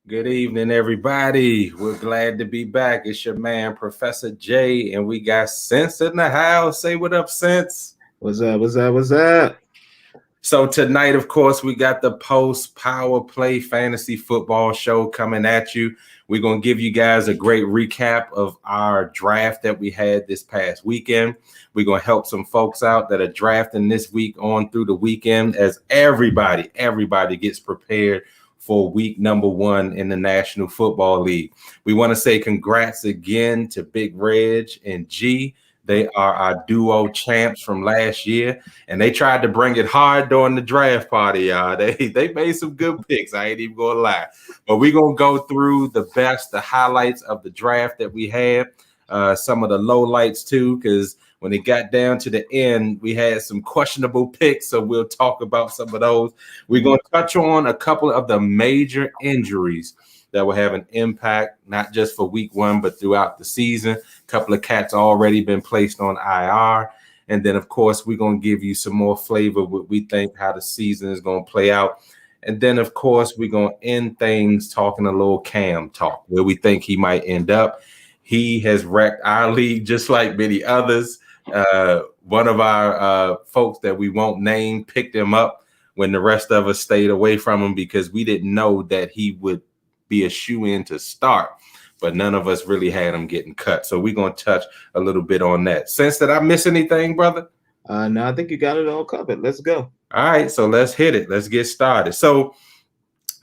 Good evening, everybody. We're glad to be back. It's your man, Professor J, and we got Sense in the house. Say what up, Sense. What's up? What's up? What's up? So tonight, of course, we got the post Power Play Fantasy Football Show coming at you. We're going to give you guys a great recap of our draft that we had this past weekend. We're going to help some folks out that are drafting this week on through the weekend as everybody gets prepared for week number 1 in the National Football League. We want to say congrats again to Big Reg and G. They are our duo champs from last year, and they tried to bring it hard during the draft party, y'all. They made some good picks. I ain't even gonna lie. But we're gonna go through the highlights of the draft that we had, some of the lowlights too, because when it got down to the end, we had some questionable picks. So we'll talk about some of those. We're gonna touch on a couple of the major injuries that will have an impact, not just for week 1, but throughout the season. A couple of cats already been placed on IR. And then, of course, we're going to give you some more flavor what we think how the season is going to play out. And then, of course, we're going to end things talking a little Cam talk, where we think he might end up. He has wrecked our league just like many others. One of our folks that we won't name picked him up when the rest of us stayed away from him because we didn't know that he would be a shoe-in to start, but none of us really had him getting cut. So we're going to touch a little bit on that. Sense, did I miss anything, brother? No, I think you got it all covered. Let's go. All right, so let's hit it. Let's get started. So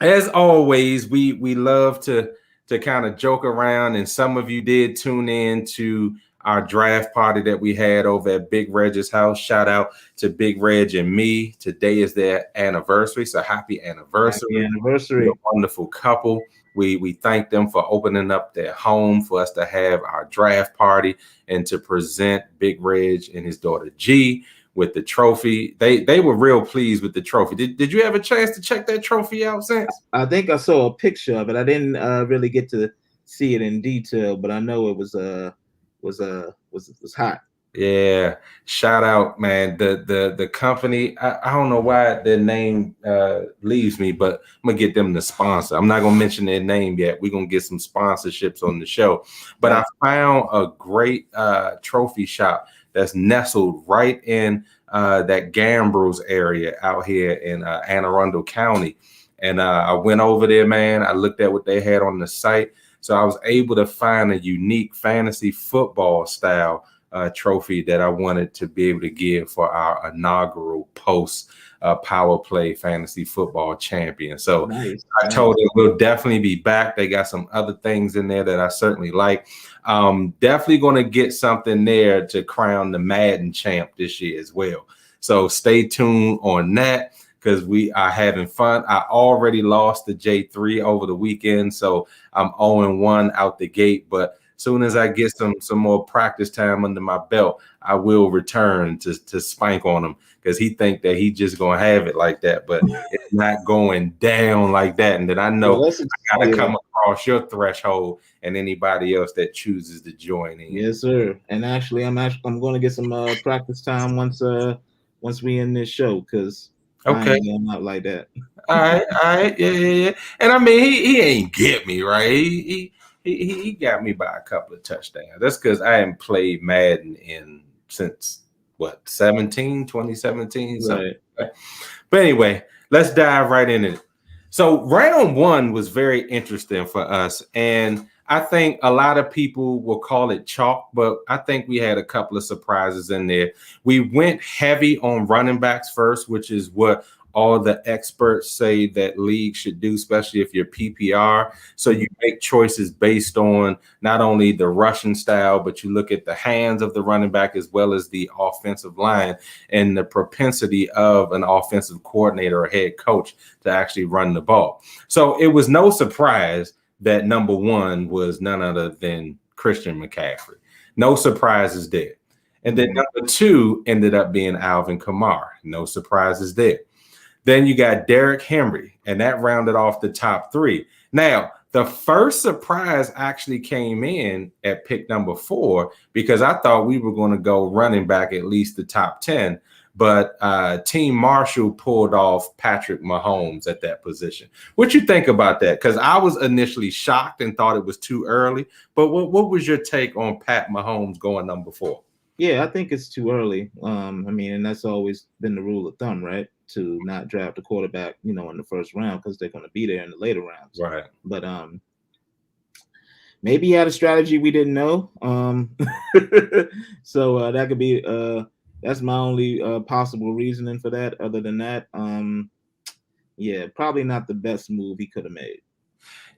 as always, we love to kind of joke around, and some of you did tune in to our draft party that we had over at Big Reg's house. Shout out to Big Reg and me. Today is their anniversary, so happy anniversary. Happy anniversary. A wonderful couple. We thank them for opening up their home for us to have our draft party and to present Big Reg and his daughter G with the trophy. They were real pleased with the trophy. Did you have a chance to check that trophy out, Sense? I think I saw a picture of it. I didn't really get to see it in detail, but I know it was hot. Yeah, shout out, man. The company, I don't know why their name leaves me, but I'm gonna get them the sponsor. I'm not gonna mention their name yet. We're gonna get some sponsorships on the show. But I found a great trophy shop that's nestled right in that Gambrills area out here in Anne Arundel County. And I went over there, man. I looked at what they had on the site. So I was able to find a unique fantasy football style trophy that I wanted to be able to give for our inaugural post Power Play Fantasy Football Champion. So nice. I told them we'll definitely be back. They got some other things in there that I certainly like. Definitely going to get something there to crown the Madden champ this year as well. So stay tuned on that, because we are having fun. I already lost the J3 over the weekend, so I'm 0-1 out the gate. But soon as I get some more practice time under my belt, I will return to spank on him, because he think that he just gonna have it like that, but it's not going down like that. And then I know I gotta come across your threshold and anybody else that chooses to join in. Yes, sir. And actually, I'm going to get some practice time once we end this show, because okay, I'm not like that. All right, yeah. And I mean, he ain't get me right. He got me by a couple of touchdowns. That's because I haven't played Madden since 2017, something. Right. But anyway, let's dive right into it. So round 1 was very interesting for us, and I think a lot of people will call it chalk, but I think we had a couple of surprises in there. We went heavy on running backs first, which is what all the experts say that leagues should do, especially if you're PPR. So you make choices based on not only the rushing style, but you look at the hands of the running back as well as the offensive line and the propensity of an offensive coordinator or head coach to actually run the ball. So it was no surprise that number 1 was none other than Christian McCaffrey. No surprises there. And then number 2 ended up being Alvin Kamara. No surprises there. Then you got Derrick Henry, and that rounded off the top 3. Now, the first surprise actually came in at pick number 4, because I thought we were going to go running back at least the top 10. but Team Marshall pulled off Patrick Mahomes at that position. What you think about that? Because I was initially shocked and thought it was too early. But what was your take on Pat Mahomes going number 4? Yeah, I think it's too early. I mean, and that's always been the rule of thumb, right? To not draft a quarterback, in the first round because they're going to be there in the later rounds. Right. But maybe he had a strategy we didn't know. So that could be that's my only possible reasoning for that. Other than that, yeah, probably not the best move he could have made.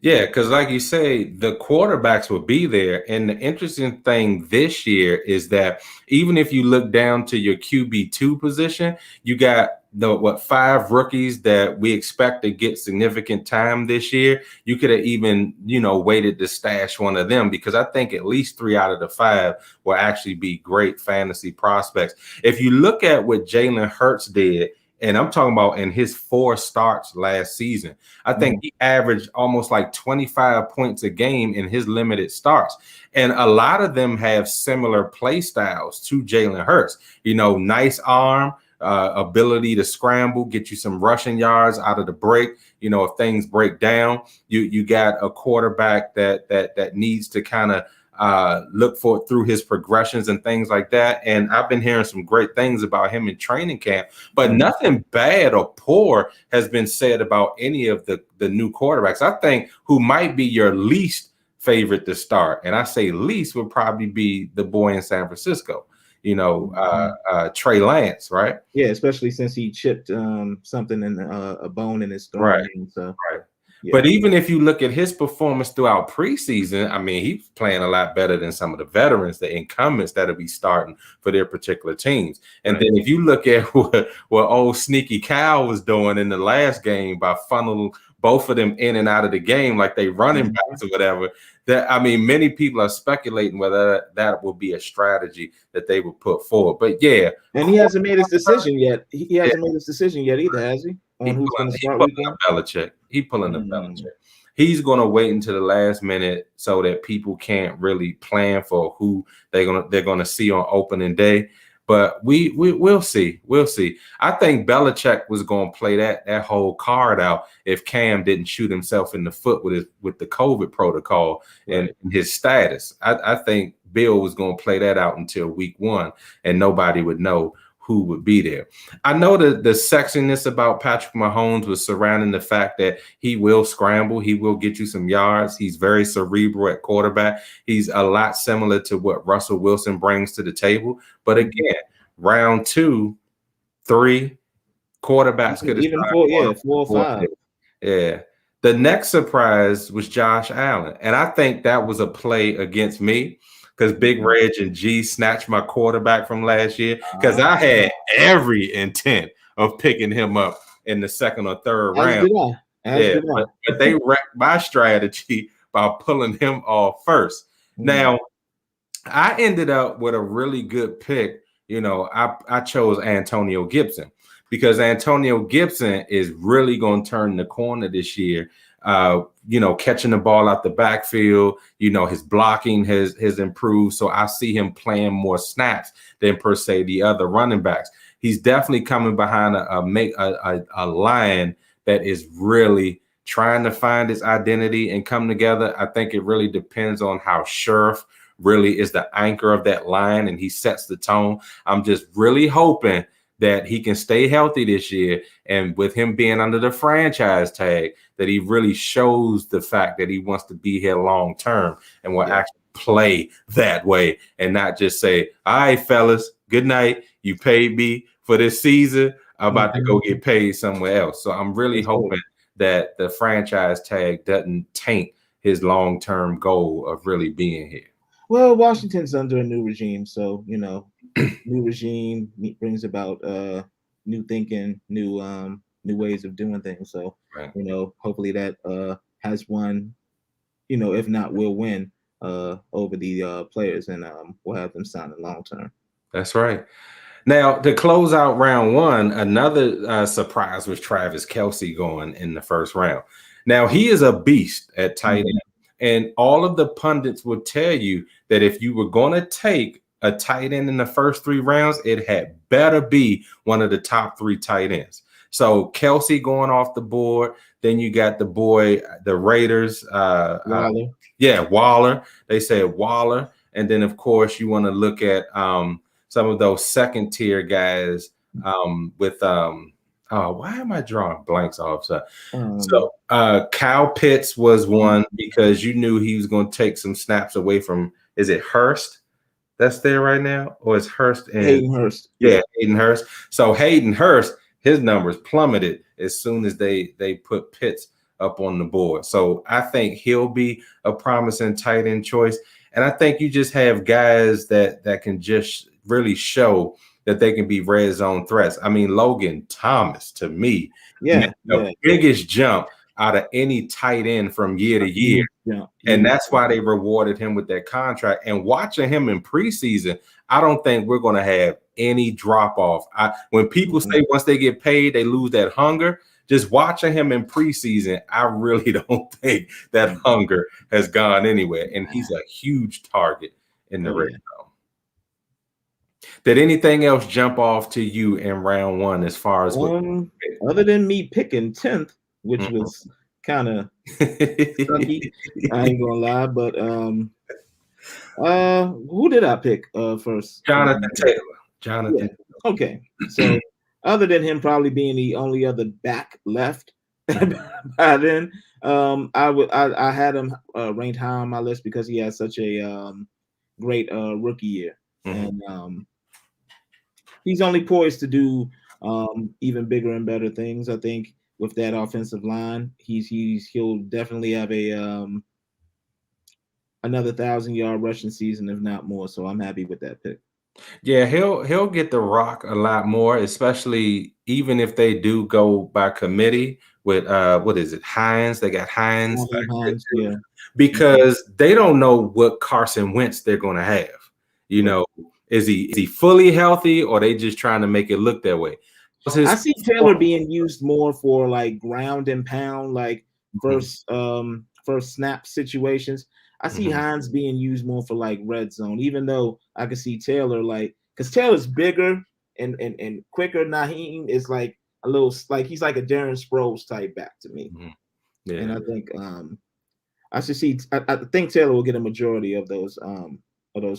Yeah, because like you say, the quarterbacks will be there. And the interesting thing this year is that even if you look down to your QB2 position, you got the 5 rookies that we expect to get significant time this year. You could have even, waited to stash one of them, because I think at least 3 out of the 5 will actually be great fantasy prospects. If you look at what Jalen Hurts did, and I'm talking about in his 4 starts last season, I think he averaged almost like 25 points a game in his limited starts. And a lot of them have similar play styles to Jalen Hurts. Nice arm, ability to scramble, get you some rushing yards out of the break. If things break down, you got a quarterback that needs to kind of look for through his progressions and things like that. And I've been hearing some great things about him in training camp, but nothing bad or poor has been said about any of the new quarterbacks. I think who might be your least favorite to start, and I say least, would probably be the boy in San Francisco, Trey Lance, right? Yeah, especially since he chipped something in a bone in his thumb. Right. So. Right. Yeah. But even if you look at his performance throughout preseason, I mean, he's playing a lot better than some of the veterans, the incumbents that'll be starting for their particular teams. And then if you look at what old Sneaky Cal was doing in the last game by funneling both of them in and out of the game like they running backs or whatever, many people are speculating whether that will be a strategy that they will put forward. But yeah. And he hasn't made his decision yet. He hasn't made his decision yet either, has he? He pulling a Belichick. He's going to wait until the last minute so that people can't really plan for who they're going to see on opening day. But we'll see. We'll see. I think Belichick was going to play that whole card out if Cam didn't shoot himself in the foot with the COVID protocol and his status. I think Bill was going to play that out until week 1, and nobody would know who would be there. I know that the sexiness about Patrick Mahomes was surrounding the fact that he will scramble. He will get you some yards. He's very cerebral at quarterback. He's a lot similar to what Russell Wilson brings to the table. But again, round 2, 3, quarterbacks could have even 4 or 5. Yeah. The next surprise was Josh Allen. And I think that was a play against me, because Big Reg and G snatched my quarterback from last year, because I had every intent of picking him up in the 2nd or 3rd round. But they wrecked my strategy by pulling him off first. Now, I ended up with a really good pick. I chose Antonio Gibson, because Antonio Gibson is really going to turn the corner this year. Catching the ball out the backfield, his blocking has improved. So I see him playing more snaps than per se the other running backs. He's definitely coming behind a line that is really trying to find his identity and come together. I think it really depends on how Scherf really is the anchor of that line and he sets the tone. I'm just really hoping that he can stay healthy this year, and with him being under the franchise tag, that he really shows the fact that he wants to be here long term and will actually play that way and not just say, all right, fellas, good night. You paid me for this season. I'm about to go get paid somewhere else. So I'm really hoping that the franchise tag doesn't taint his long-term goal of really being here. Well, Washington's under a new regime, so new regime brings about new thinking, new ways of doing things. So hopefully that has won, if not will win over the players, and we'll have them signing long term. That's right. Now, to close out round 1, another surprise was Travis Kelce going in the first round. Now, he is a beast at tight end. And all of the pundits would tell you that if you were going to take a tight end in the first 3 rounds, it had better be one of the top 3 tight ends. So Kelsey going off the board. Then you got the Raiders. Waller. Waller. They said Waller. And then, of course, you want to look at some of those second tier guys with why am I drawing blanks off? So Kyle Pitts was one because you knew he was going to take some snaps away from, is it Hurst that's there right now? Or is Hurst and Hayden Hurst? Yeah, Hayden Hurst. So Hayden Hurst, his numbers plummeted as soon as they put Pitts up on the board. So I think he'll be a promising tight end choice. And I think you just have guys that can just really show that they can be red zone threats. I mean, Logan Thomas, to me, the biggest jump out of any tight end from year to year. And that's why they rewarded him with that contract. And watching him in preseason, I don't think we're going to have any drop off. When people say once they get paid, they lose that hunger. Just watching him in preseason, I really don't think that hunger has gone anywhere. And he's a huge target in the red zone. Did anything else jump off to you in round 1 as far as other than me picking 10th, which was kind of sucky, I ain't gonna lie, but who did I pick first? Jonathan Taylor. Jonathan. Yeah. Okay, so other than him probably being the only other back left by then, I had him ranked high on my list because he had such a great rookie year, and he's only poised to do even bigger and better things. I think with that offensive line, he'll definitely have another 1,000-yard rushing season, if not more. So I'm happy with that pick. Yeah, he'll get the rock a lot more, especially even if they do go by committee with what is it, Hines? They got Hines, because they don't know what Carson Wentz they're going to have. You know, is he fully healthy, or they just trying to make it look that way? I see Taylor being used more for like ground and pound, like first snap situations. I see Hines being used more for like red zone, even though I can see Taylor because Taylor's bigger and quicker. Naheem is like a little he's like a Darren Sproles type back to me. Yeah. And I think I think Taylor will get a majority of those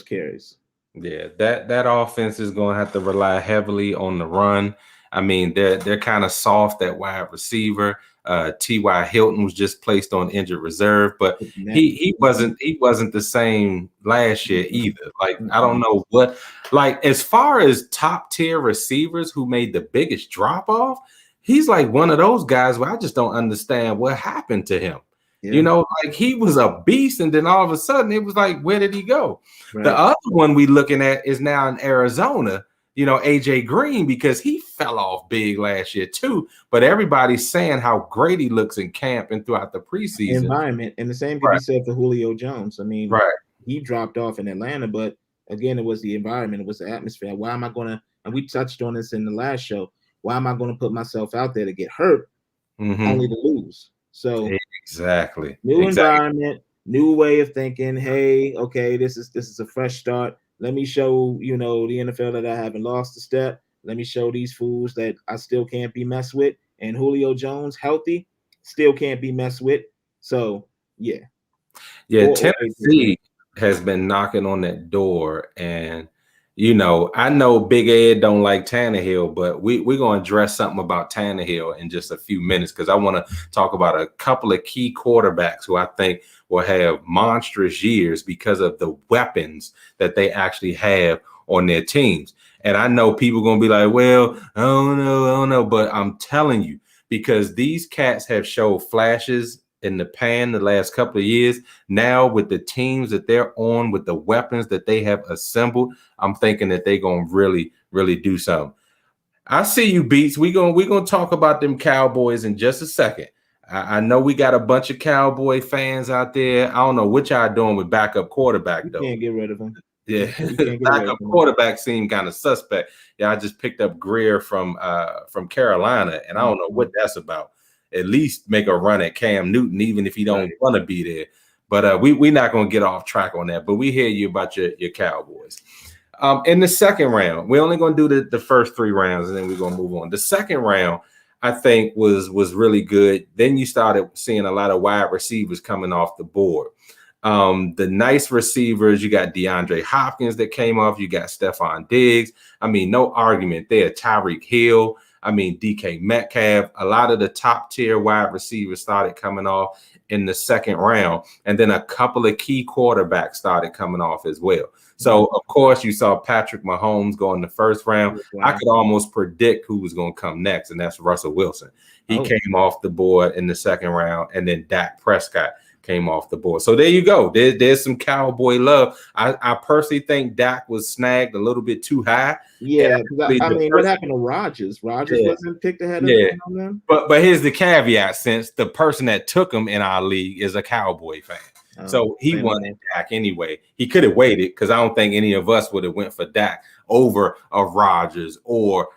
carries. Yeah, that offense is going to have to rely heavily on the run. I mean, they're kind of soft at wide receiver. T.Y. Hilton was just placed on injured reserve, but he wasn't the same last year either. Like, I don't know what, like, as far as top tier receivers who made the biggest drop off, he's like one of those guys where I just don't understand what happened to him. Yeah. You know, like he was a beast, and then all of a sudden it was like, where did he go? Right. The other one we looking at is now in Arizona, you know, AJ Green, because he fell off big last year too. But everybody's saying how great he looks in camp and throughout the preseason environment. And the same can be said for Julio Jones. I mean, he dropped off in Atlanta, but again, it was the environment, it was the atmosphere. Why am I gonna, and we touched on this in the last show, why am I gonna put myself out there to get hurt only to lose? So exactly. New environment, new way of thinking. Hey, okay, this is a fresh start. Let me show, you know, the NFL that I haven't lost a step. Let me show these fools that I still can't be messed with. And Julio Jones, healthy, still can't be messed with. So, yeah. Yeah, Tennessee has been knocking on that door. And, you know, I know Big Ed don't like Tannehill, but we're going to address something about Tannehill in just a few minutes, because I want to talk about a couple of key quarterbacks who I think will have monstrous years because of the weapons that they actually have on their teams. And I know people are going to be like, well, I don't know. But I'm telling you, because these cats have showed flashes in the pan the last couple of years. Now with the teams that they're on, with the weapons that they have assembled, I'm thinking that they're going to really, really do something. I see you, Beats. We're gonna talk about them Cowboys in just a second. I know we got a bunch of Cowboy fans out there. I don't know what y'all doing with backup quarterback, though. You can't get rid of him. Yeah, backup quarterback seemed kind of suspect. Yeah, I just picked up Greer from Carolina, and I don't know what that's about. At least make a run at Cam Newton, even if he don't want to be there. But we're not going to get off track on that. But we hear you about your Cowboys. In the second round, we're only going to do the first 3 rounds, and then we're going to move on. The second round, I think, was really good. Then you started seeing a lot of wide receivers coming off the board. The nice receivers, you got DeAndre Hopkins that came off. You got Stephon Diggs. I mean, no argument there. Tyreek Hill. I mean, DK Metcalf. A lot of the top tier wide receivers started coming off in the second round. And then a couple of key quarterbacks started coming off as well. So, of course, you saw Patrick Mahomes go in the first round. I could almost predict who was going to come next, and that's Russell Wilson. He came off the board in the second round, and then Dak Prescott came off the board. So there you go. There's some cowboy love. I personally think Dak was snagged a little bit too high. Yeah, I mean, what happened to Rodgers? Rodgers wasn't picked ahead of him on them. But here's the caveat: since the person that took him in our league is a Cowboy fan. So he wanted Dak anyway. He could have waited because I don't think any of us would have went for Dak over a Rodgers or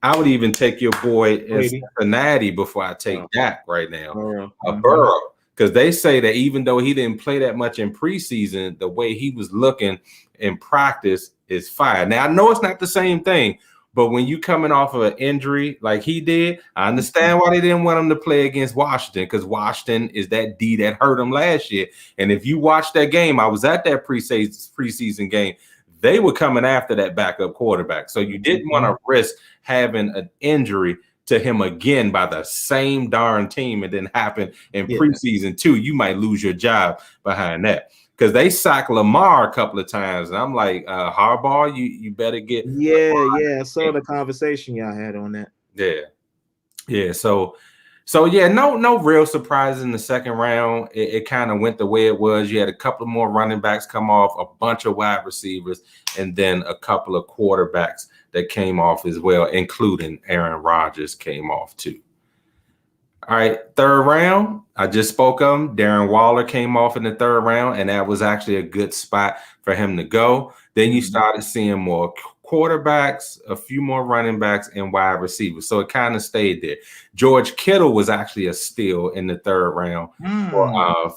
I would even take your boy in Cincinnati before I take Dak right now. Burrow. Because they say that even though he didn't play that much in preseason, the way he was looking in practice is fire. Now, I know it's not the same thing, but when you coming off of an injury like he did, I understand why they didn't want him to play against Washington, because Washington is that D that hurt him last year. And if you watch that game, I was at that preseason game. They were coming after that backup quarterback. So you didn't want to risk having an injury to him again by the same darn team. It didn't happen in preseason too. You might lose your job behind that, because they sacked Lamar a couple of times. And I'm like, Harbaugh, you better get. I saw the conversation y'all had on that. Yeah. So yeah, no real surprises in the second round. It kind of went the way it was. You had a couple of more running backs come off, a bunch of wide receivers, and then a couple of quarterbacks that came off as well, including Aaron Rodgers came off too. All right, third round, I just spoke of him. Darren Waller came off in the third round, and that was actually a good spot for him to go. Then you started seeing more quarterbacks, a few more running backs, and wide receivers. So it kind of stayed there. George Kittle was actually a steal in the third round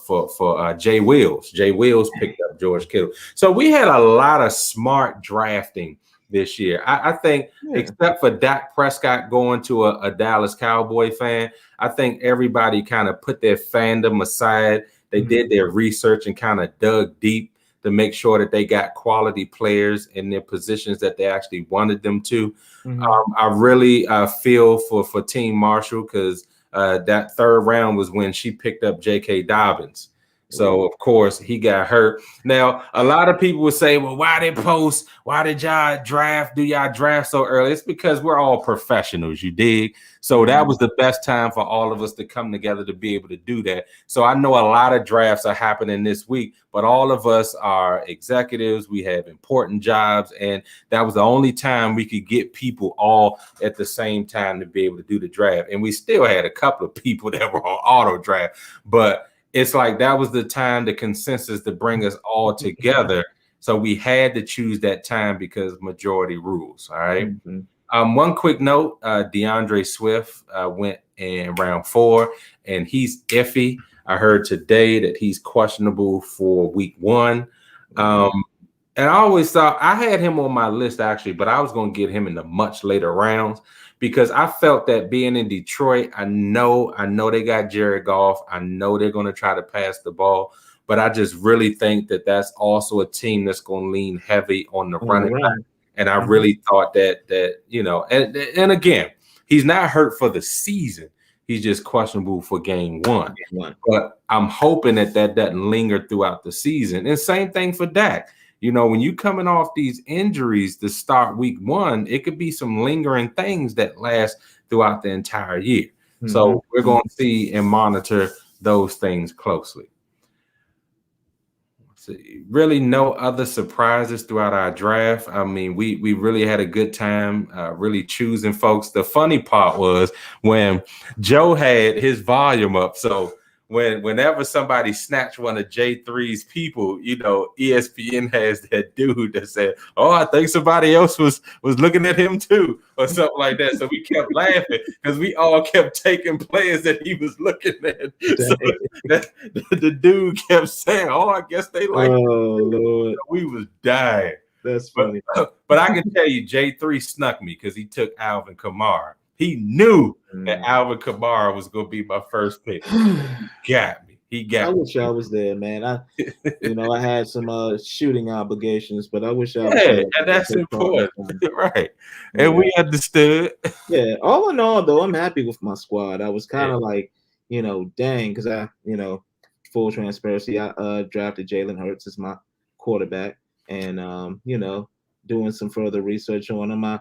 for Jay Wills. Jay Wills picked up George Kittle. So we had a lot of smart drafting this year. I think, except for Dak Prescott going to a Dallas Cowboy fan, I think everybody kind of put their fandom aside. They did their research and kind of dug deep to make sure that they got quality players in their positions that they actually wanted them to. I really feel for Team Marshall, because that third round was when she picked up J.K. Dobbins. So, of course, he got hurt. Now, a lot of people would say, well, why did y'all draft so early? It's because we're all professionals, you dig? So that was the best time for all of us to come together to be able to do that. So I know a lot of drafts are happening this week, but all of us are executives. We have important jobs, and that was the only time we could get people all at the same time to be able to do the draft. And we still had a couple of people that were on auto draft, but it's like that was the time, the consensus to bring us all together. So we had to choose that time because majority rules. All right. One quick note, DeAndre Swift went in round 4, and he's iffy. I heard today that he's questionable for week 1. And I always thought I had him on my list, actually, but I was going to get him in the much later rounds, because I felt that being in Detroit, I know they got Jared Goff. I know they're going to try to pass the ball, but I just really think that that's also a team that's going to lean heavy on the running back. And I really thought that you know, and again, he's not hurt for the season. He's just questionable for game 1. But I'm hoping that doesn't linger throughout the season. And same thing for Dak. You know, when you coming off these injuries to start week 1, it could be some lingering things that last throughout the entire year. So we're going to see and monitor those things closely. Let's see. Really no other surprises throughout our draft. I mean, we really had a good time really choosing folks. The funny part was when Joe had his volume up. So whenever somebody snatched one of J3's people, ESPN has that dude that said, "Oh, I think somebody else was looking at him too," or something like that. So we kept laughing because we all kept taking players that he was looking at. So the dude kept saying, "Oh, I guess they like." Oh Lord, we was dying. That's funny. But I can tell you, J3 snuck me because he took Alvin Kamara. He knew that Alvin Kamara was going to be my first pick. He got me. I wish I was there, man. I had some shooting obligations, but I wish I was there. And that's important, right? And we understood. Yeah. All in all, though, I'm happy with my squad. I was kind of like, dang, because full transparency, I drafted Jalen Hurts as my quarterback, and doing some further research on him.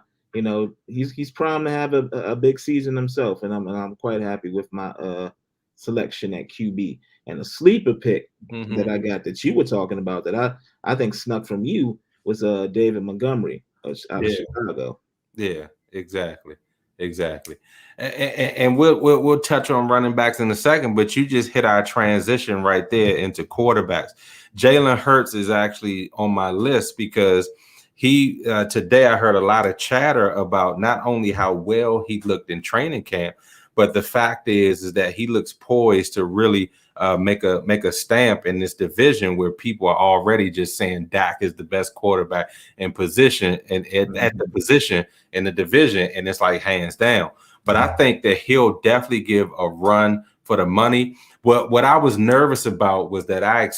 He's primed to have a big season himself, and I'm quite happy with my selection at QB. And a sleeper pick that I got that you were talking about that I think snuck from you was David Montgomery out of Chicago. Yeah, exactly. And we'll touch on running backs in a second, but you just hit our transition right there into quarterbacks. Jalen Hurts is actually on my list because he today I heard a lot of chatter about not only how well he looked in training camp, but the fact is that he looks poised to really make a stamp in this division where people are already just saying Dak is the best quarterback in position and at the position in the division, and it's like hands down. But I think that he'll definitely give a run for the money. What I was nervous about was that I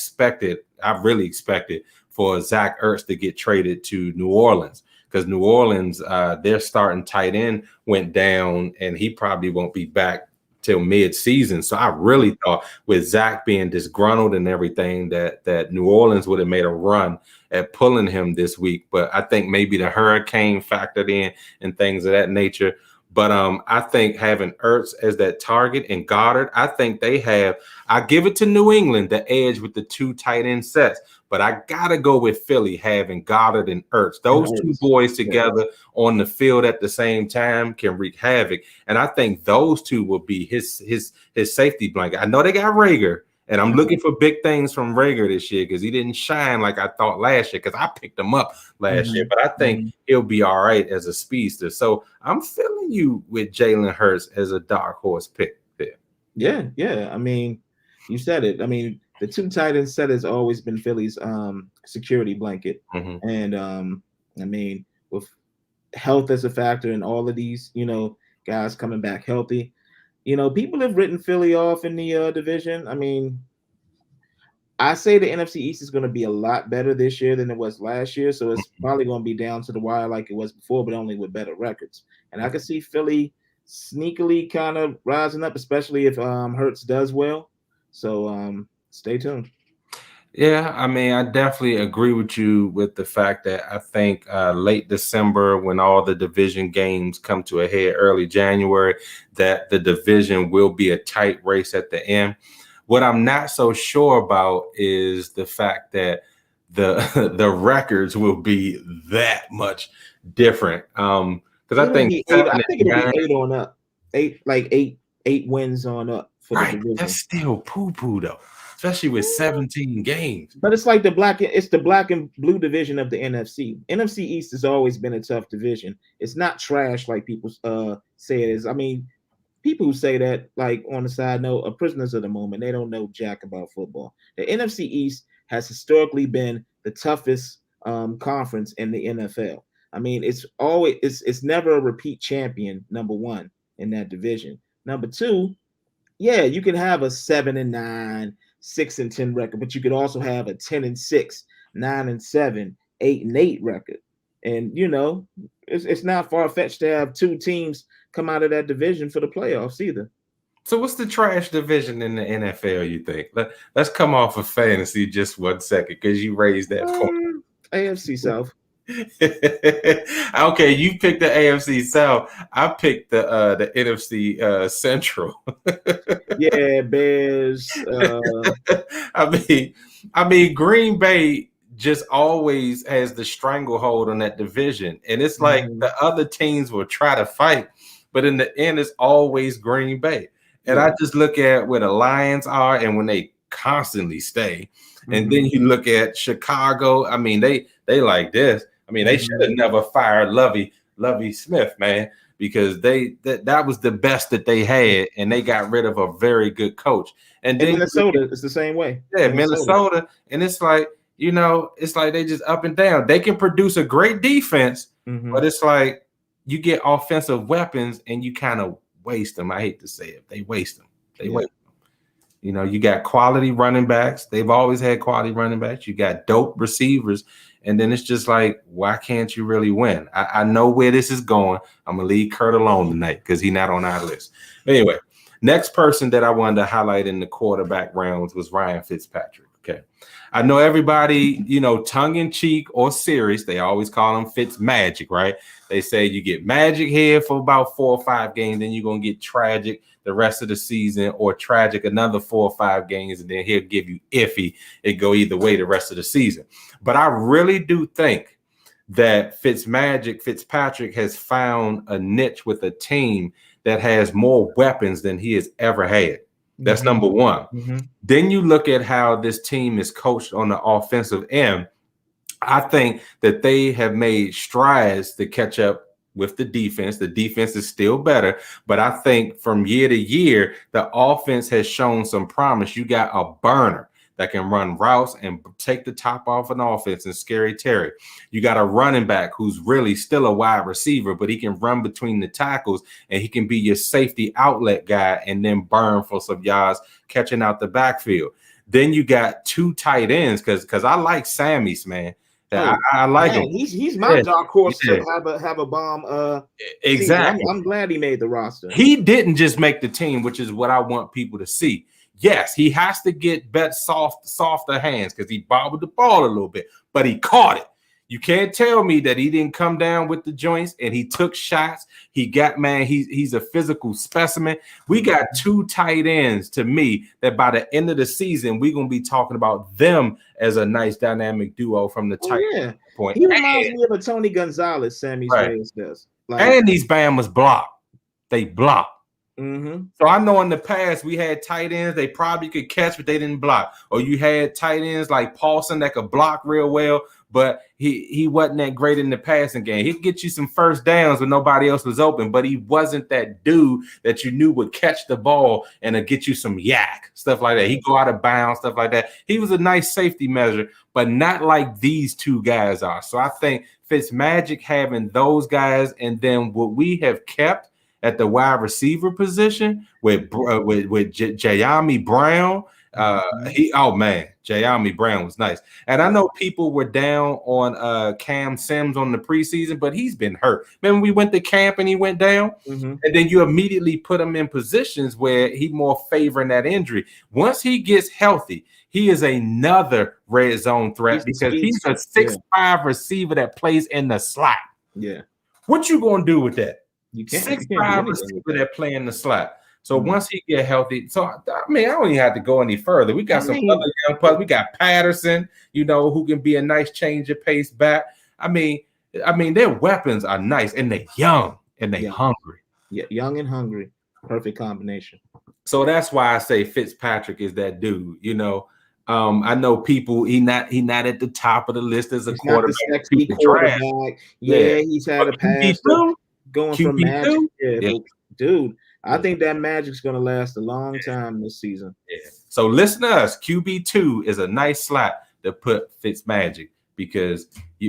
really expected for Zach Ertz to get traded to New Orleans, because New Orleans, their starting tight end went down, and he probably won't be back till mid-season. So I really thought with Zach being disgruntled and everything that New Orleans would have made a run at pulling him this week. But I think maybe the hurricane factored in and things of that nature. But I think having Ertz as that target and Goddard, I think I give it to New England, the edge with the two tight end sets. But I got to go with Philly having Goddard and Ertz. Those two boys together on the field at the same time can wreak havoc. And I think those two will be his safety blanket. I know they got Rager, and I'm looking for big things from Rager this year because he didn't shine like I thought last year, because I picked him up last year. But I think he'll be all right as a speedster. So I'm feeling you with Jalen Hurts as a dark horse pick there. Yeah. I mean, you said it. I mean, the two tight end set has always been Philly's security blanket. And I mean, with health as a factor and all of these, guys coming back healthy, people have written Philly off in the division. I mean, I say the NFC East is going to be a lot better this year than it was last year. So it's probably going to be down to the wire like it was before, but only with better records. And I can see Philly sneakily kind of rising up, especially if Hurts does well. So stay tuned. Yeah, I mean, I definitely agree with you with the fact that I think late December, when all the division games come to a head early January, that the division will be a tight race at the end. What I'm not so sure about is the fact that the records will be that much different. Because I think it'll be 8 on up, eight wins on up for the division. That's still poo-poo though, especially with 17 games. But it's like the black and blue division of the NFC. NFC East has always been a tough division. It's not trash like people say it is. I mean, people who say that, like, on the side note, are prisoners of the moment. They don't know jack about football. The NFC East has historically been the toughest conference in the NFL. I mean, it's never a repeat champion, number one, in that division. Number two, yeah, you can have a 7-9, 6-10 record, but you could also have a 10-6, 9-7, 8-8 record. And it's not far-fetched to have two teams come out of that division for the playoffs either. So what's the trash division in the NFL, you think? Let's come off of fantasy just 1 second, because you raised that point. AFC South. Okay, you picked the AFC South. I picked the NFC Central. Yeah, Bears. I mean, Green Bay just always has the stranglehold on that division, and it's like the other teams will try to fight, but in the end, it's always Green Bay. And I just look at where the Lions are and when they constantly stay. And then you look at Chicago. I mean, they like this. I mean, they should have never fired Lovie Smith, man, because that was the best that they had, and they got rid of a very good coach. And then Minnesota, it's the same way. Yeah, Minnesota. And it's like, it's like they just up and down. They can produce a great defense, but it's like you get offensive weapons and you kind of waste them. I hate to say it. They waste them. Waste them. You got quality running backs. They've always had quality running backs. You got dope receivers. And then it's just like, why can't you really win? I know where this is going. I'm going to leave Kurt alone tonight because he's not on our list. Anyway, next person that I wanted to highlight in the quarterback rounds was Ryan Fitzpatrick. Okay. I know everybody, tongue in cheek or serious, they always call him Fitz Magic, right? They say you get magic here for about 4 or 5 games, then you're going to get tragic the rest of the season, or tragic another 4 or 5 games, and then he'll give you iffy. It go either way the rest of the season. But I really do think that Fitzpatrick has found a niche with a team that has more weapons than he has ever had. That's number one. Then you look at how this team is coached on the offensive end. I think that they have made strides to catch up with the defense. The defense is still better, but I think from year to year, the offense has shown some promise. You got a burner that can run routes and take the top off an offense and Scary Terry. You got a running back who's really still a wide receiver, but he can run between the tackles and he can be your safety outlet guy and then burn for some yards catching out the backfield. Then you got 2 tight ends because I like Sammy's, man. I like him. He's my dark horse to have a bomb. Exactly. I'm glad he made the roster. He didn't just make the team, which is what I want people to see. Yes, he has to get softer hands because he bobbled the ball a little bit, but he caught it. You can't tell me that he didn't come down with the joints and he took shots. He's a physical specimen. We got 2 tight ends to me that by the end of the season, we're going to be talking about them as a nice dynamic duo from the tight point. He reminds me of a Tony Gonzalez, Sammy does. And these Bama's block. They block. So I know in the past we had tight ends they probably could catch, but they didn't block. Or you had tight ends like Paulson that could block real well, but he wasn't that great in the passing game. He could get you some first downs when nobody else was open, but he wasn't that dude that you knew would catch the ball and get you some yak, stuff like that. He'd go out of bounds, stuff like that. He was a nice safety measure, but not like these 2 guys are. So I think Fitzmagic having those guys, and then what we have kept at the wide receiver position with Jayami Brown. Jayami Brown was nice. And I know people were down on Cam Sims on the preseason, but he's been hurt. Remember we went to camp and he went down? And then you immediately put him in positions where he more favoring that injury. Once he gets healthy, he is another red zone threat because he's a 6'5" receiver that plays in the slot. Yeah. What you going to do with that? You can't. 6'5" receiver that play in the slot. So once he get healthy, I don't even have to go any further. We got some other young players. We got Patterson, who can be a nice change of pace back. I mean, their weapons are nice and they're young and they're hungry. Yeah, young and hungry. Perfect combination. So that's why I say Fitzpatrick is that dude. I know people. He not at the top of the list as a quarterback. Sexy quarterback. Yeah, he's had a pass going from Magic. Yeah. Dude, I think that Magic's going to last a long time this season. Yeah. So listen to us. QB2 is a nice slot to put Fitzmagic because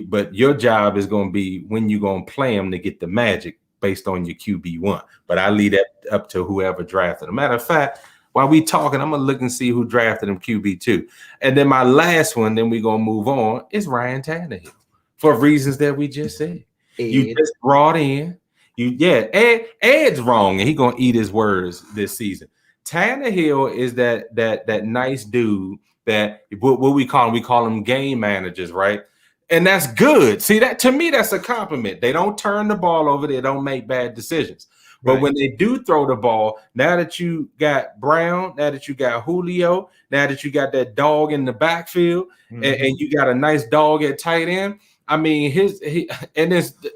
but your job is going to be when you're going to play him to get the magic based on your QB1. But I leave that up to whoever drafted him. Matter of fact, while we talking, I'm going to look and see who drafted him QB2. And then my last one, then we're going to move on, is Ryan Tannehill for reasons that we just said. You just brought in. Ed's wrong, and he's gonna eat his words this season. Tannehill is that nice dude that what we call him. We call them game managers, right? And that's good. See, that to me, that's a compliment. They don't turn the ball over. They don't make bad decisions. But when they do throw the ball, now that you got Brown, now that you got Julio, now that you got that dog in the backfield, and you got a nice dog at tight end. I mean,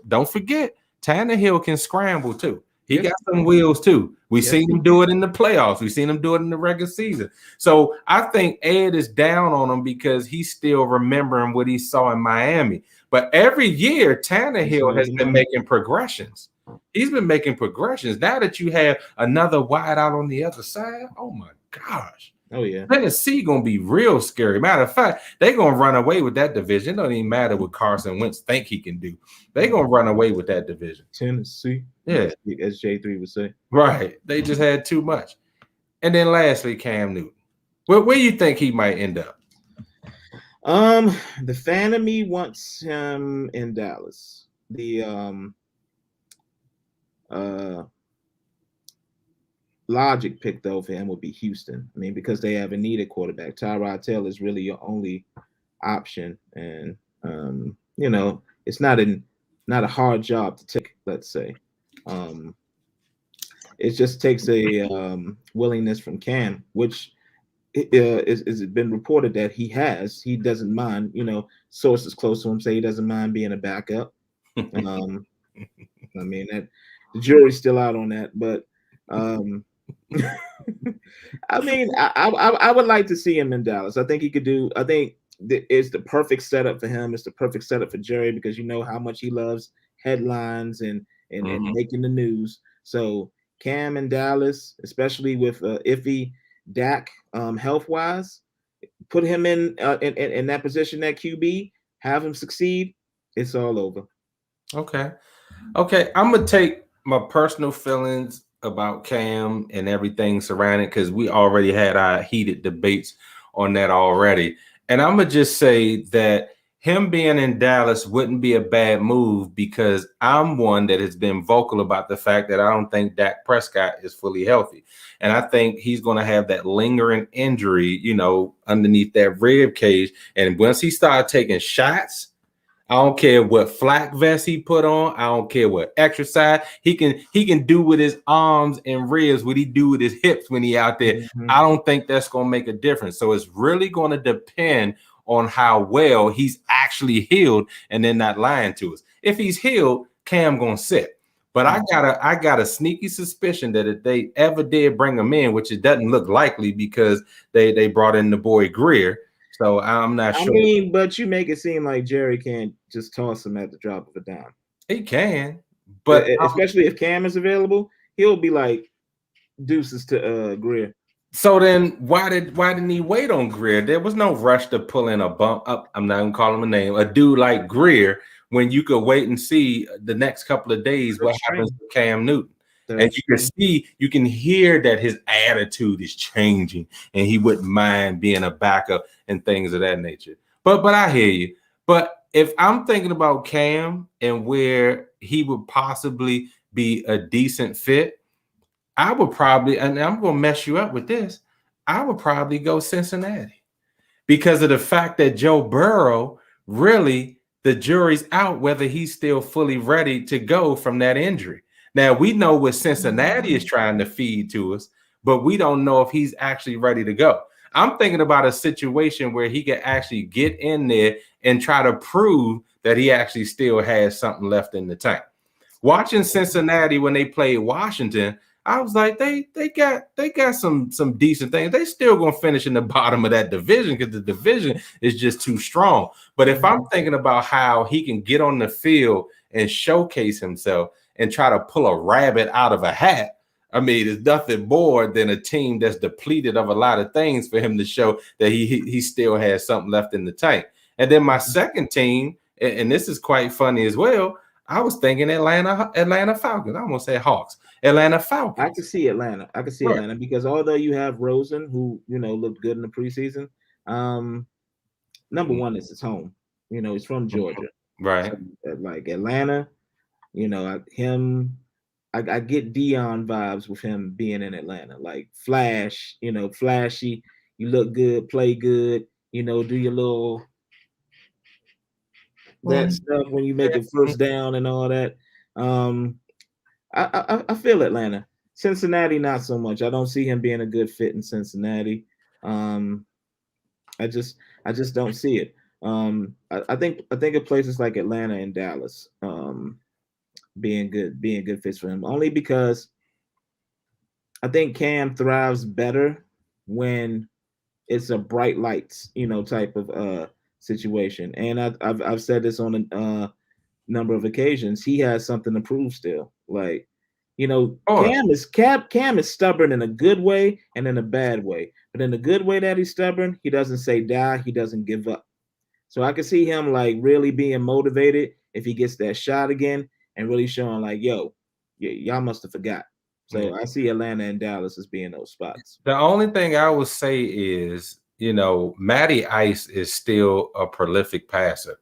don't forget. Tannehill can scramble too. He got some wheels too. We seen him do it in the playoffs. We seen him do it in the regular season. So I think Ed is down on him because he's still remembering what he saw in Miami. But every year, Tannehill has been making progressions. He's been making progressions. Now that you have another wide out on the other side, oh my gosh. Oh yeah, Tennessee gonna be real scary. Matter of fact, they're gonna run away with that division. It don't even matter what Carson Wentz think he can do. They're gonna run away with that division. Tennessee, yeah, as J3 would say. Right, they just had too much. And then lastly, Cam Newton. Where do you think he might end up? The fan of me wants him in Dallas. The logic pick though for him would be Houston. I mean, because they have a needed quarterback. Tyrod Taylor is really your only option, and you know, it's not a hard job to take. Let's say, it just takes a willingness from Cam, which is been reported that he has. He doesn't mind. You know, sources close to him say he doesn't mind being a backup. I mean, that the jury's still out on that, but. I mean, I would like to see him in Dallas. I think he could do. I think it's the perfect setup for him. It's the perfect setup for Jerry because you know how much he loves headlines and making the news. So Cam in Dallas, especially with iffy Dak health wise, put him in that position at QB, have him succeed. It's all over. Okay, I'm gonna take my personal feelings about Cam and everything surrounding because we already had our heated debates on that already. And I'm gonna just say that him being in Dallas wouldn't be a bad move because I'm one that has been vocal about the fact that I don't think Dak Prescott is fully healthy. And I think he's going to have that lingering injury, you know, underneath that rib cage. And once he started taking shots, I don't care what flak vest he put on. I don't care what exercise he can do with his arms and ribs. What he do with his hips when he out there. Mm-hmm. I don't think that's gonna make a difference. So it's really going to depend on how well he's actually healed, and then not lying to us. If he's healed, Cam gonna sit. But I got a sneaky suspicion that if they ever did bring him in, which it doesn't look likely because they brought in the boy Greer. So I'm not sure. I mean, but you make it seem like Jerry can't just toss him at the drop of a dime. He can, but especially if Cam is available, he'll be like deuces to Greer. So then why didn't he wait on Greer? There was no rush to pull in a bump up. I'm not gonna call him a name, a dude like Greer, when you could wait and see the next couple of days what happens with Cam Newton. And you can hear that his attitude is changing and he wouldn't mind being a backup and things of that nature. But I hear you. But if I'm thinking about Cam and where he would possibly be a decent fit, I would probably, and I'm going to mess you up with this, I would probably go Cincinnati because of the fact that Joe Burrow, really, the jury's out whether he's still fully ready to go from that injury. Now, we know what Cincinnati is trying to feed to us, but we don't know if he's actually ready to go. I'm thinking about a situation where he could actually get in there and try to prove that he actually still has something left in the tank. Watching Cincinnati when they played Washington, I was like, they got some decent things. They still gonna finish in the bottom of that division because the division is just too strong. But if I'm thinking about how he can get on the field and showcase himself and try to pull a rabbit out of a hat, I mean, there's nothing more than a team that's depleted of a lot of things for him to show that he still has something left in the tank. And then my second team, and this is quite funny as well, I was thinking Atlanta Falcons. I almost said Hawks. Atlanta Falcons. I can see Atlanta. Atlanta because although you have Rosen, who looked good in the preseason, number one is his home. He's from Georgia, right? So, like Atlanta, I get Dion vibes with him being in Atlanta. Like flash, flashy. You look good, play good. Do your little that stuff when you make it first down and all that. I feel Atlanta. Cincinnati, not so much. I don't see him being a good fit in Cincinnati. I just don't see it. I think of places like Atlanta and Dallas. being good fits for him. Only because I think Cam thrives better when it's a bright lights, type of situation. And I've said this on a number of occasions. He has something to prove still. Like, Cam is stubborn in a good way and in a bad way. But in the good way that he's stubborn, he doesn't say die, he doesn't give up. So I can see him like really being motivated if he gets that shot again and really showing like, yo, y'all must have forgot. So I see Atlanta and Dallas as being those spots. The only thing I would say is, Matty Ice is still a prolific passer.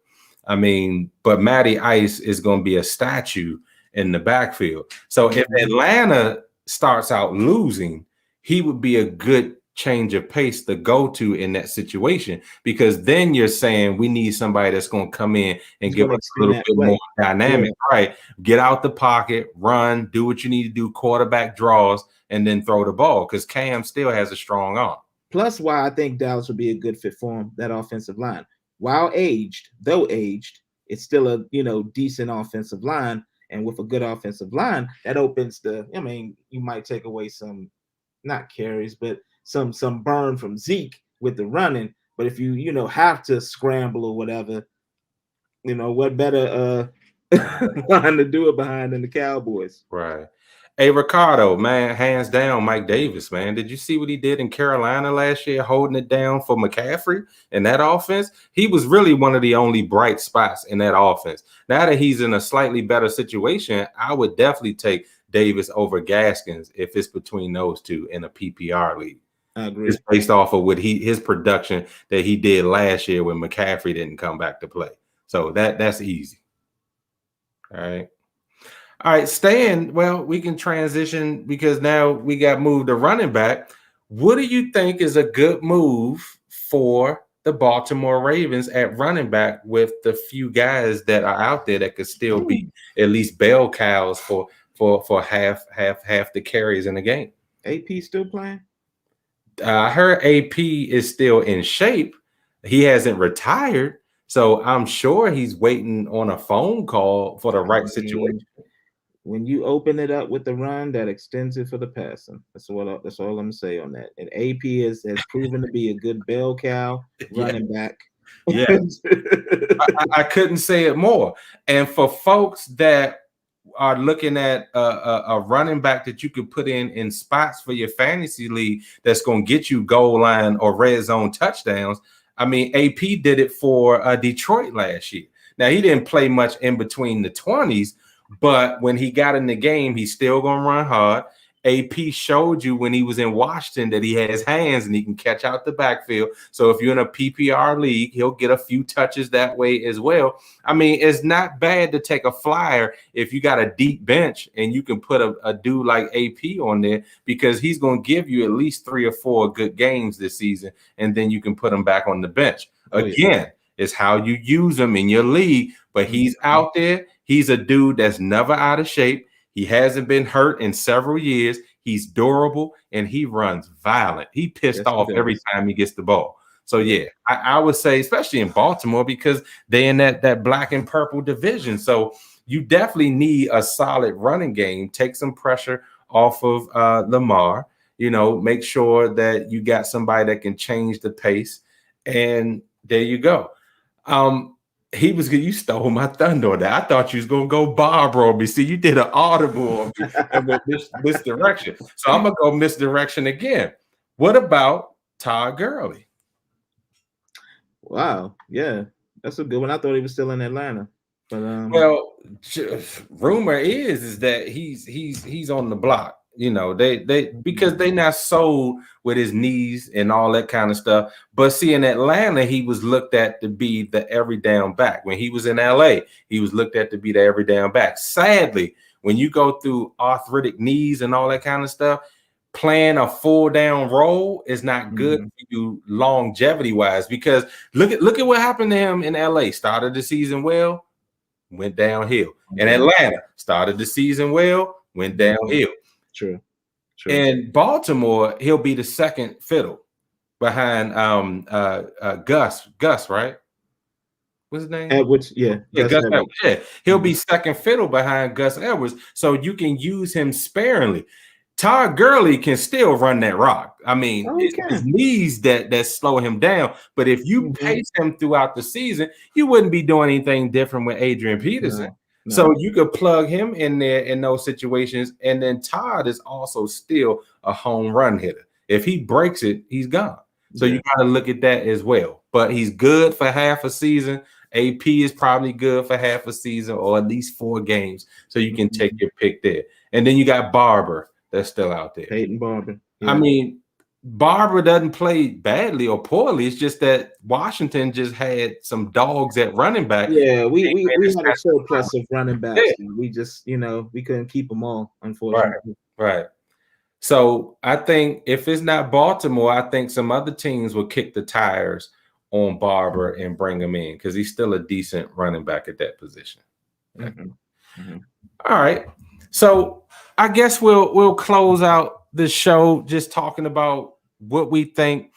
I mean, but Matty Ice is going to be a statue in the backfield. So if Atlanta starts out losing, he would be a good change of pace to go to in that situation, because then you're saying we need somebody that's going to come in and give us a little bit more dynamic, right? Get out the pocket, run, do what you need to do, quarterback draws, and then throw the ball, because Cam still has a strong arm. Plus, why I think Dallas would be a good fit for him, that offensive line. Though aged, it's still a decent offensive line, and with a good offensive line, that opens you might take away some, not carries, but some burn from Zeke with the running. But if you have to scramble or whatever, what better line to do it behind than the Cowboys? Right. Hey, Ricardo, man, hands down, Mike Davis, man. Did you see what he did in Carolina last year, holding it down for McCaffrey in that offense? He was really one of the only bright spots in that offense. Now that he's in a slightly better situation, I would definitely take Davis over Gaskins if it's between those two in a PPR league. I agree. It's based off of what his production that he did last year when McCaffrey didn't come back to play. So that's easy. All right. All right, Stan, well, we can transition because now we got moved to running back. What do you think is a good move for the Baltimore Ravens at running back with the few guys that are out there that could still be at least bell cows for half the carries in the game? AP still playing? I heard AP is still in shape. He hasn't retired, so I'm sure he's waiting on a phone call for the right situation. When you open it up with the run, that extends it for the passing. That's all I'm gonna say on that. And AP has proven to be a good bell cow running back. Yeah, I couldn't say it more. And for folks that are looking at a running back that you could put in spots for your fantasy league that's going to get you goal line or red zone touchdowns, I mean, AP did it for Detroit last year. Now, he didn't play much in between the 20s, but when he got in the game, he's still going to run hard. AP showed you when he was in Washington that he has hands and he can catch out the backfield. So if you're in a PPR league, he'll get a few touches that way as well. I mean, it's not bad to take a flyer if you got a deep bench and you can put a dude like AP on there, because he's going to give you at least 3 or 4 good games this season, and then you can put him back on the bench. Again, it's how you use him in your league, but he's out there. He's a dude that's never out of shape. He hasn't been hurt in several years. He's durable and he runs violent. He pissed off every time he gets the ball. So yeah, I would say, especially in Baltimore, because they're in that black and purple division. So you definitely need a solid running game. Take some pressure off of Lamar. Make sure that you got somebody that can change the pace. And there you go. You stole my thunder on that. I thought you was gonna go Barbara on me. See, you did an audible on me and went misdirection. So I'm gonna go misdirection again. What about Todd Gurley? Wow, yeah, that's a good one. I thought he was still in Atlanta, but well, rumor is that he's on the block. They because they not sold with his knees and all that kind of stuff. But see, in Atlanta, he was looked at to be the every down back. When he was in LA, he was looked at to be the every down back. Sadly, when you go through arthritic knees and all that kind of stuff, playing a full down role is not good for you longevity wise. Because look at what happened to him in LA. Started the season well, went downhill. In Atlanta, started the season well, went downhill. True. In Baltimore, he'll be the second fiddle behind Gus, right? What's his name? Edwards, yeah. Yeah, Gus Edwards. Yeah, he'll be Mhm. second fiddle behind Gus Edwards, so you can use him sparingly. Todd Gurley can still run that rock. I mean, Oh, he it's his can. knees that slow him down. But if you pace him throughout the season, you wouldn't be doing anything different with Adrian Peterson. No. So you could plug him in there in those situations. And then Todd is also still a home run hitter. If he breaks it, he's gone. So you got to look at that as well. But he's good for half a season. AP is probably good for half a season or at least 4 games. So you can take your pick there. And then you got Barber that's still out there. Peyton Barber. Yeah. I mean, Barber doesn't play badly or poorly. It's just that Washington just had some dogs at running back. Yeah, we had a surplus of running backs. Yeah. We just, we couldn't keep them all, unfortunately. Right. So I think if it's not Baltimore, I think some other teams will kick the tires on Barber and bring him in because he's still a decent running back at that position. All right. So I guess we'll close out the show just talking about what we think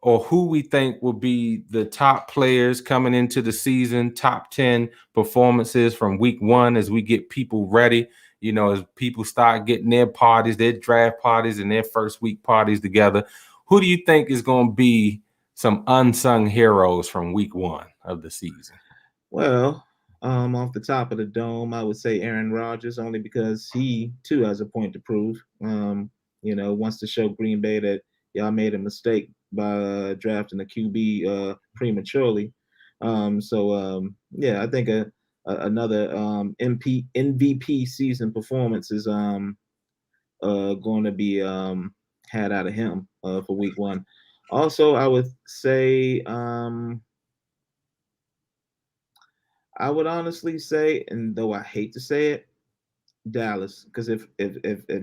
or who we think will be the top players coming into the season, top 10 performances from week 1 as we get people ready, as people start getting their parties, their draft parties and their first week parties together. Who do you think is going to be some unsung heroes from week 1 of the season? Well, off the top of the dome, I would say Aaron Rodgers, only because he too has a point to prove. Wants to show Green Bay that y'all made a mistake by drafting a QB prematurely. I think another MVP season performance is going to be had out of him for week 1. Also, I would say I would honestly say, and though I hate to say it, Dallas, because if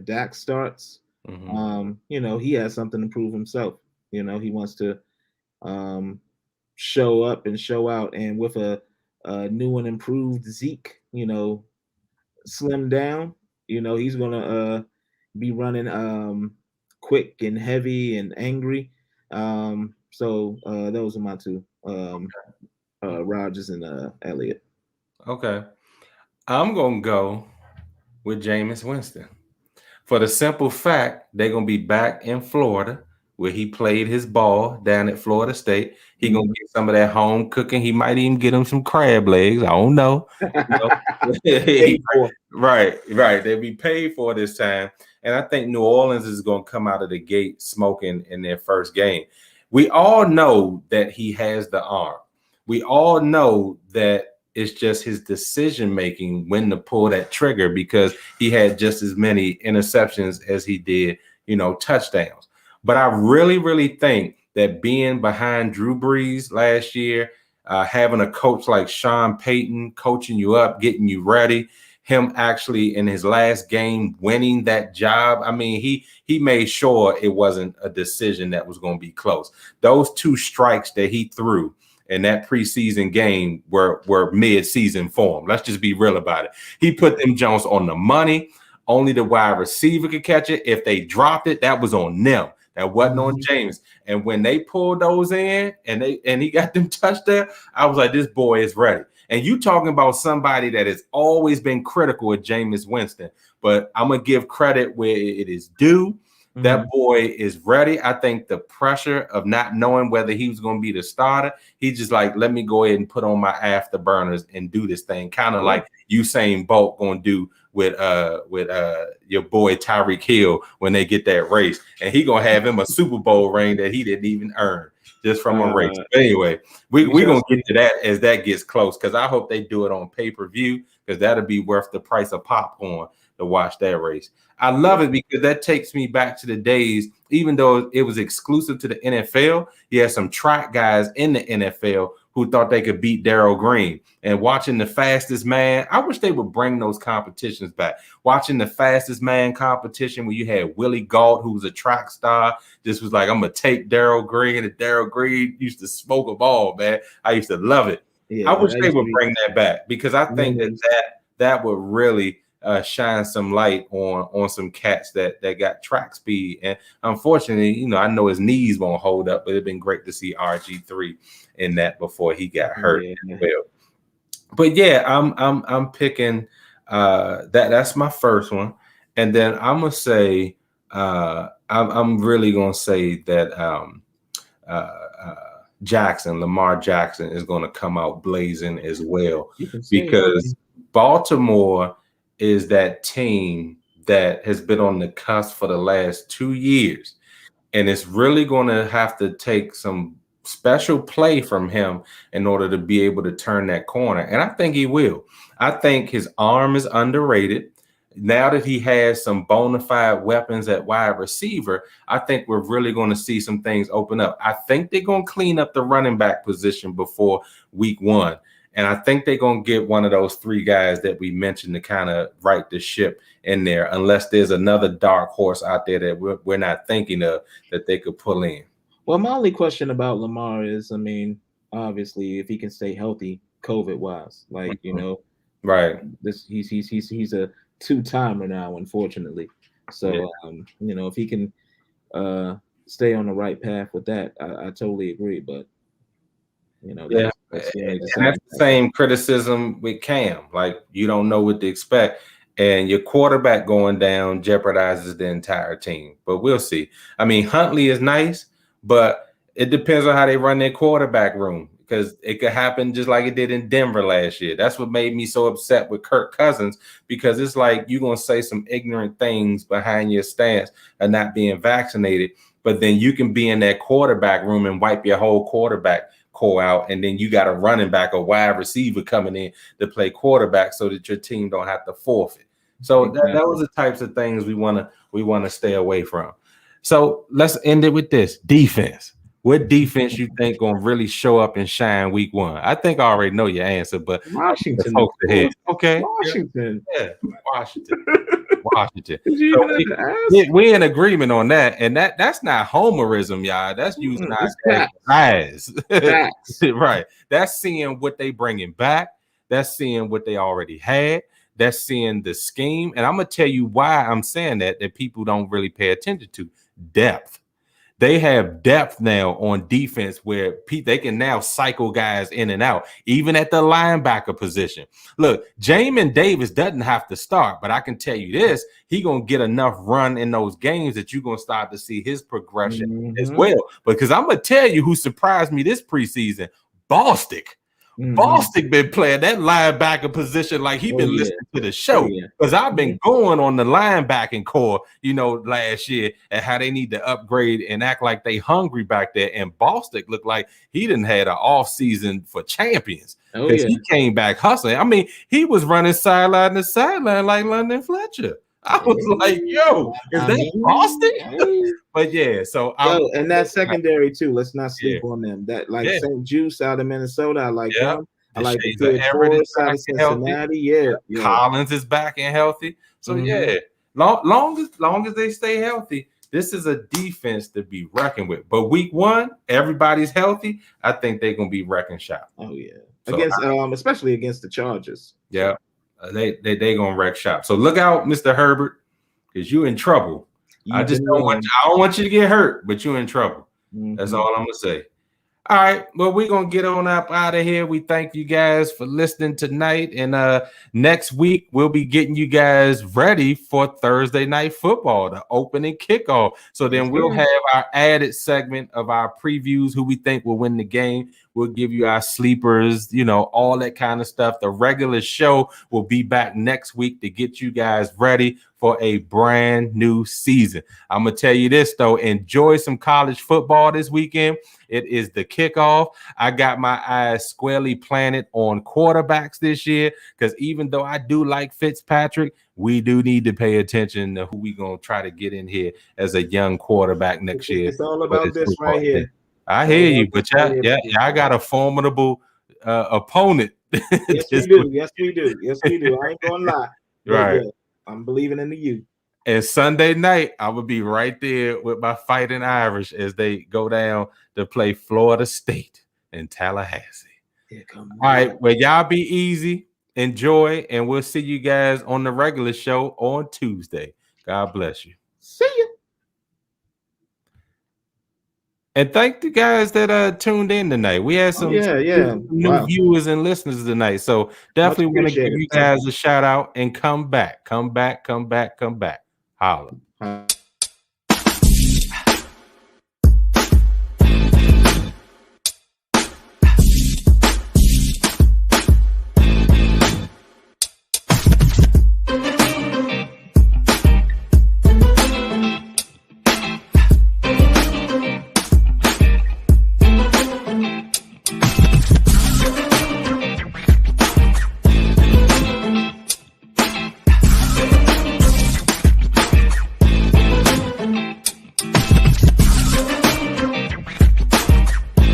Dak starts, he has something to prove himself. He wants to show up and show out, and with a new and improved Zeke, slim down, he's gonna be running quick and heavy and angry. So those are my two. Rodgers and Elliott. Okay. I'm going to go with Jameis Winston for the simple fact they're going to be back in Florida where he played his ball down at Florida State. He going to get some of that home cooking. He might even get him some crab legs. I don't know. Right. They'll be paid for this time. And I think New Orleans is going to come out of the gate smoking in their first game. We all know that he has the arm. We all know that it's just his decision making when to pull that trigger because he had just as many interceptions as he did, touchdowns. But I really, really think that being behind Drew Brees last year, having a coach like Sean Payton coaching you up, getting you ready, him actually in his last game winning that job. I mean, he made sure it wasn't a decision that was going to be close. Those 2 strikes that he threw in that preseason game were mid-season form. Let's just be real about it. He put them Jones on the money. Only the wide receiver could catch it. If they dropped it, that was on them. That wasn't on James. And when they pulled those in and he got them touched there, I was like, this boy is ready. And you talking about somebody that has always been critical of Jameis Winston, but I'm going to give credit where it is due. That boy is ready. I think the pressure of not knowing whether he was going to be the starter, he's just like, let me go ahead and put on my afterburners and do this thing. Kind of like Usain Bolt going to do with your boy Tyreek Hill when they get that race. And he going to have him a Super Bowl ring that he didn't even earn just from a race. But anyway, we're going to get to that as that gets close because I hope they do it on pay-per-view because that'll be worth the price of popcorn to watch that race. I love it because that takes me back to the days, even though it was exclusive to the NFL, you had some track guys in the NFL who thought they could beat Darryl Green. And watching the fastest man, I wish they would bring those competitions back. Watching the fastest man competition where you had Willie Gault, who was a track star, just was like, I'm going to take Darryl Green. And Darryl Green used to smoke a ball, man. I used to love it. Yeah, I wish they would bring that back because I think that would really shine some light on some cats that got track speed. And unfortunately, I know his knees won't hold up, but it'd been great to see RG3 in that before he got hurt as well. But yeah, I'm picking that's my first one, and then I'm gonna say I'm really gonna say that Lamar Jackson is going to come out blazing as well, because Baltimore is that team that has been on the cusp for the last 2 years, and it's really going to have to take some special play from him in order to be able to turn that corner. And I think he will. I think his arm is underrated. Now that he has some bona fide weapons at wide receiver, I think we're really going to see some things open up. I think they're going to clean up the running back position before week 1. And I think they're going to get one of those 3 guys that we mentioned to kind of right the ship in there, unless there's another dark horse out there that we're not thinking of that they could pull in. Well, my only question about Lamar is, I mean, obviously, if he can stay healthy, COVID-wise, like, right? He's a 2-timer now, unfortunately. So, if he can stay on the right path with that, I totally agree. But that's the same criticism with Cam. Like, you don't know what to expect, and your quarterback going down jeopardizes the entire team. But we'll see. I mean, Huntley is nice, but it depends on how they run their quarterback room, because it could happen just like it did in Denver last year. That's what made me so upset with Kirk Cousins, because it's like you're going to say some ignorant things behind your stance and not being vaccinated, but then you can be in that quarterback room and wipe your whole quarterback core out, and then you got a running back, a wide receiver coming in to play quarterback so that your team don't have to forfeit. So that was the types of things we want to stay away from. So let's end it with this. Defense. What defense you think gonna really show up and shine week 1? I think I already know your answer, but Washington. Okay. Washington. Yeah. Washington. So we're in agreement on that, and that's not homerism, y'all. That's using our eyes. Right. That's seeing what they bringing back. That's seeing what they already had. That's seeing the scheme. And I'm gonna tell you why I'm saying that people don't really pay attention to. Depth. They have depth now on defense where they can now cycle guys in and out, even at the linebacker position. Look, Jamin Davis doesn't have to start, but I can tell you this, he's going to get enough run in those games that you're going to start to see his progression as well. Because I'm going to tell you who surprised me this preseason, Bostic. Bostic been playing that linebacker position like he been listening to the show, because I've been going on the linebacking core, last year, and how they need to upgrade and act like they hungry back there. And Bostic looked like he didn't had an off season for champions, because he came back hustling. I mean, he was running sideline to sideline like London Fletcher. I was like, yo, is that Bostic? But and that secondary too. Let's not sleep on them. That St. Juice out of Minnesota. I like them. I like the kid Forrest out of Cincinnati. Collins is back and healthy. So long as they stay healthy, this is a defense to be reckoned with. But week 1, everybody's healthy. I think they're gonna be wrecking shop. Oh yeah, against especially against the Chargers. Yeah. They gonna wreck shop. So look out, Mr. Herbert, because you in trouble. I don't want you to get hurt, but you're in trouble. That's all I'm gonna say. All right, well, we're gonna get on up out of here. We thank you guys for listening tonight, and next week we'll be getting you guys ready for Thursday night football, the opening kickoff. So then we'll have our added segment of our previews, who we think will win the game. We'll give you our sleepers, all that kind of stuff. The regular show will be back next week to get you guys ready for a brand new season. I'm going to tell you this, though. Enjoy some college football this weekend. It is the kickoff. I got my eyes squarely planted on quarterbacks this year, because even though I do like Fitzpatrick, we do need to pay attention to who we going to try to get in here as a young quarterback next year. It's all about this right here. I hear you, but I got a formidable opponent. Yes, we do. Yes, we do. I ain't gonna lie. Right. I'm believing in the youth. And Sunday night, I will be right there with my Fighting Irish as they go down to play Florida State in Tallahassee. All right, well, y'all be easy. Enjoy, and we'll see you guys on the regular show on Tuesday. God bless you. See ya. And thank the guys that tuned in tonight. We had some new viewers and listeners tonight. So definitely want to give you guys a shout out and come back. Holla.